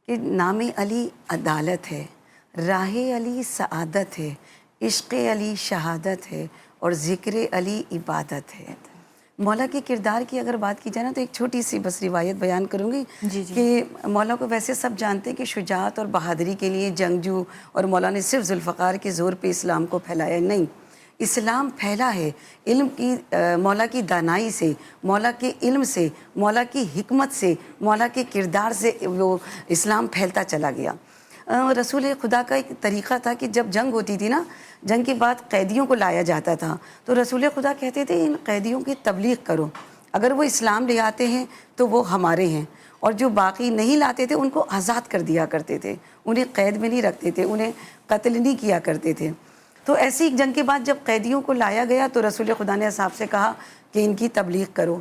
کہ نام علی عدالت ہے، راہ علی سعادت ہے، عشق علی شہادت ہے اور ذکر علی عبادت ہے۔ مولا کے کردار کی اگر بات کی جائے نا تو ایک چھوٹی سی بس روایت بیان کروں گی کہ مولا کو ویسے سب جانتے ہیں کہ شجاعت اور بہادری کے لیے جنگجو، اور مولا نے صرف ذوالفقار کے زور پہ اسلام کو پھیلایا نہیں، اسلام پھیلا ہے علم کی، مولا کی دانائی سے، مولا کے علم سے، مولا کی حکمت سے، مولا کے کردار سے وہ اسلام پھیلتا چلا گیا۔ رسول خدا کا ایک طریقہ تھا کہ جب جنگ ہوتی تھی نا، جنگ کے بعد قیدیوں کو لایا جاتا تھا تو رسول خدا کہتے تھے ان قیدیوں کی تبلیغ کرو، اگر وہ اسلام لے آتے ہیں تو وہ ہمارے ہیں، اور جو باقی نہیں لاتے تھے ان کو آزاد کر دیا کرتے تھے، انہیں قید میں نہیں رکھتے تھے، انہیں قتل نہیں کیا کرتے تھے۔ تو ایسی ایک جنگ کے بعد جب قیدیوں کو لایا گیا تو رسول خدا نے اصحاب سے کہا کہ ان کی تبلیغ کرو،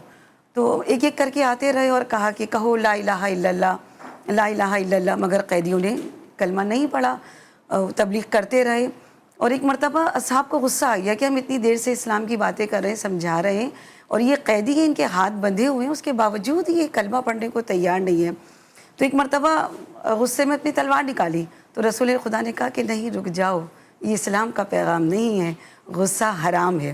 تو ایک ایک کر کے آتے رہے اور کہا کہ کہو لا الہ الا اللہ، لا الہ الا اللہ، مگر قیدیوں نے کلمہ نہیں پڑھا، تبلیغ کرتے رہے۔ اور ایک مرتبہ اصحاب کو غصہ آ گیا کہ ہم اتنی دیر سے اسلام کی باتیں کر رہے ہیں، سمجھا رہے ہیں، اور یہ قیدی ہیں، ان کے ہاتھ بندھے ہوئے ہیں، اس کے باوجود یہ کلمہ پڑھنے کو تیار نہیں ہے۔ تو ایک مرتبہ غصے میں اپنی تلوار نکالی تو رسول خدا نے کہا کہ نہیں، رک جاؤ، یہ اسلام کا پیغام نہیں ہے، غصہ حرام ہے۔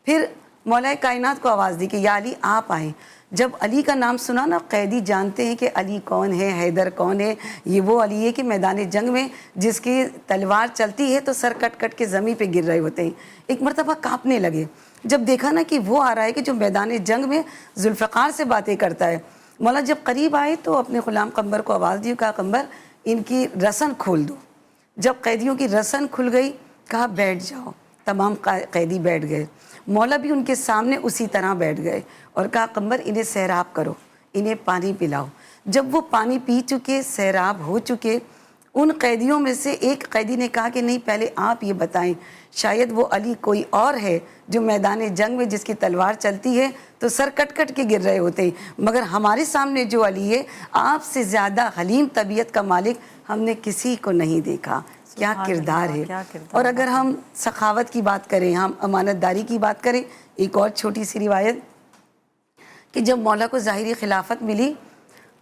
پھر مولا کائنات کو آواز دی کہ یا علی آپ آئیں۔ جب علی کا نام سنا نا، قیدی جانتے ہیں کہ علی کون ہے، حیدر کون ہے، یہ وہ علی ہے کہ میدان جنگ میں جس کی تلوار چلتی ہے تو سر کٹ کٹ کے زمین پہ گر رہے ہوتے ہیں۔ ایک مرتبہ کانپنے لگے جب دیکھا نا کہ وہ آ رہا ہے کہ جو میدان جنگ میں ذوالفقار سے باتیں کرتا ہے۔ مولا جب قریب آئے تو اپنے غلام قمبر کو آواز دی، کہا قمبر ان کی رسن کھول دو۔ جب قیدیوں کی رسن کھل گئی کہا بیٹھ جاؤ، تمام قیدی بیٹھ گئے، مولا بھی ان کے سامنے اسی طرح بیٹھ گئے اور کہا قمبر انہیں سیراب کرو، انہیں پانی پلاؤ۔ جب وہ پانی پی چکے، سیراب ہو چکے، ان قیدیوں میں سے ایک قیدی نے کہا کہ نہیں، پہلے آپ یہ بتائیں شاید وہ علی کوئی اور ہے جو میدان جنگ میں جس کی تلوار چلتی ہے تو سر کٹ کٹ کے گر رہے ہوتے ہیں، مگر ہمارے سامنے جو علی ہے آپ سے زیادہ حلیم طبیعت کا مالک ہم نے کسی کو نہیں دیکھا۔ کیا کردار ہے۔ اور اگر ہم سخاوت کی بات کریں، ہم امانت داری کی بات کریں، ایک اور چھوٹی سی روایت کہ جب مولا کو ظاہری خلافت ملی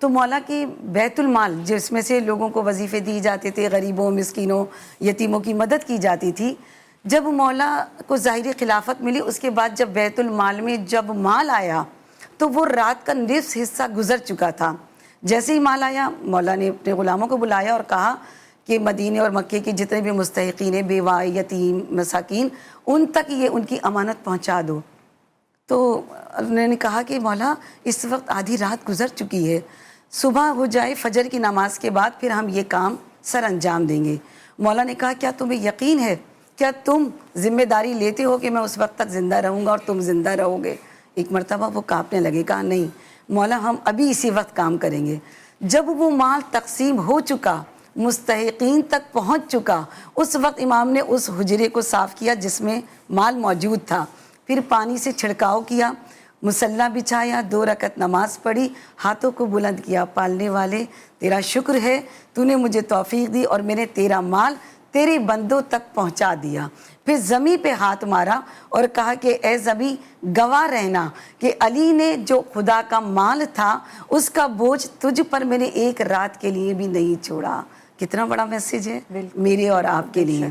تو مولا کی بیت المال جس میں سے لوگوں کو وظیفے دی جاتے تھے، غریبوں، مسکینوں، یتیموں کی مدد کی جاتی تھی، جب مولا کو ظاہری خلافت ملی اس کے بعد جب بیت المال میں جب مال آیا تو وہ رات کا نصف حصہ گزر چکا تھا۔ جیسے ہی مال آیا مولا نے اپنے غلاموں کو بلایا اور کہا کہ مدینے اور مکے کے جتنے بھی مستحقین ہیں، بیوہ، یتیم، مساکین، ان تک یہ ان کی امانت پہنچا دو۔ تو انہوں نے کہا کہ مولا اس وقت آدھی رات گزر چکی ہے، صبح ہو جائے فجر کی نماز کے بعد پھر ہم یہ کام سر انجام دیں گے۔ مولا نے کہا کیا تمہیں یقین ہے، کیا تم ذمہ داری لیتے ہو کہ میں اس وقت تک زندہ رہوں گا اور تم زندہ رہو گے؟ ایک مرتبہ وہ کانپنے لگے، کہا نہیں مولا، ہم ابھی اسی وقت کام کریں گے۔ جب وہ مال تقسیم ہو چکا، مستحقین تک پہنچ چکا، اس وقت امام نے اس حجرے کو صاف کیا جس میں مال موجود تھا، پھر پانی سے چھڑکاؤ کیا، مصلی بچھایا، 2 رکعت نماز پڑھی، ہاتھوں کو بلند کیا، پالنے والے تیرا شکر ہے، تو نے مجھے توفیق دی اور میں نے تیرا مال تیرے بندوں تک پہنچا دیا۔ پھر زمین پہ ہاتھ مارا اور کہا کہ اے زمین گواہ رہنا کہ علی نے جو خدا کا مال تھا اس کا بوجھ تجھ پر میں نے ایک رات کے لیے بھی نہیں چھوڑا۔ کتنا بڑا میسج ہے میرے اور آپ کے لیے۔